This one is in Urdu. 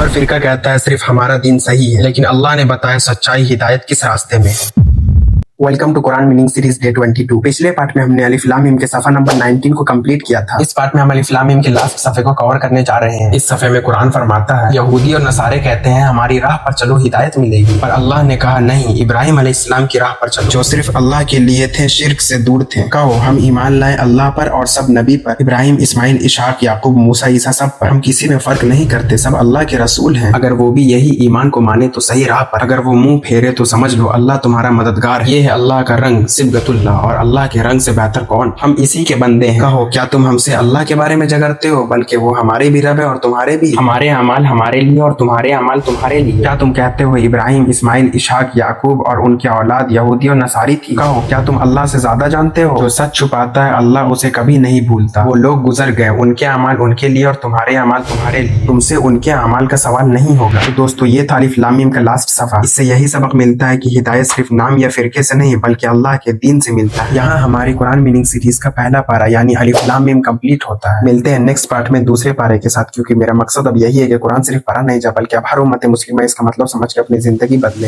ہر فرقہ کہتا ہے صرف ہمارا دین صحیح ہے، لیکن اللہ نے بتایا سچائی ہدایت کس راستے میں ہے۔ Welcome to Quran meaning series day 22۔ پچھلے پارٹ میں ہم نے الف لام میم کے صفحہ نمبر 19 کو کمپلیٹ کیا تھا۔ اس پارٹ میں ہم الف لام میم کے لاسٹ صفحے کو کور کرنے جا رہے ہیں۔ اس صفحے میں قرآن فرماتا ہے یہودی اور نصارے کہتے ہیں ہماری راہ پر چلو ہدایت ملے گی، پر اللہ نے کہا نہیں، ابراہیم علیہ السلام کی راہ پر چلو جو صرف اللہ کے لیے تھے، شرک سے دور تھے۔ کہو ہم ایمان لائے اللہ پر اور سب نبی پر، ابراہیم، اسماعیل، اسحاق، یعقوب، موسیٰ، عیسیٰ، سب پر۔ ہم کسی میں فرق نہیں کرتے، سب اللہ کے رسول ہیں۔ اگر وہ بھی یہی ایمان کو مانے تو صحیح راہ پر، اگر وہ منہ پھیرے تو سمجھ لو اللہ تمہارا مددگار ہے۔ یہ ہے اللہ کا رنگ صبغۃ اللہ، اور اللہ کے رنگ سے بہتر کون؟ ہم اسی کے بندے ہیں۔ کہو کیا تم ہم سے اللہ کے بارے میں جھگڑتے ہو؟ بلکہ وہ ہمارے بھی رب ہے اور تمہارے بھی۔ ہمارے اعمال ہمارے لیے اور تمہارے اعمال تمہارے لیے۔ کیا تم کہتے ہو ابراہیم، اسماعیل، اسحاق، یعقوب اور ان کی اولاد یہودی اور نصاری تھی؟ کہو کیا تم اللہ سے زیادہ جانتے ہو؟ جو سچ چھپاتا ہے اللہ اسے کبھی نہیں بھولتا۔ وہ لوگ گزر گئے، ان کے اعمال ان کے لیے اور تمہارے اعمال تمہارے لیے۔ تم سے ان کے اعمال کا سوال نہیں ہوگا۔ تو دوستو یہ تھا الف لام میم کا لاسٹ صفحہ۔ اس سے یہی سبق ملتا ہے کہ ہدایت صرف نام یا فرقے سے نہیں بلکہ اللہ کے دین سے ملتا ہے۔ یہاں ہماری قرآن میننگ سیریز کا پہلا پارہ یعنی الف لام میم کمپلیٹ ہوتا ہے۔ ملتے ہیں نیکسٹ پارٹ میں دوسرے پارے کے ساتھ، کیونکہ میرا مقصد اب یہی ہے کہ قرآن صرف پڑھا نہیں جا بلکہ اب ہر امت مسلمہ اس کا مطلب سمجھ کے اپنی زندگی بدلے۔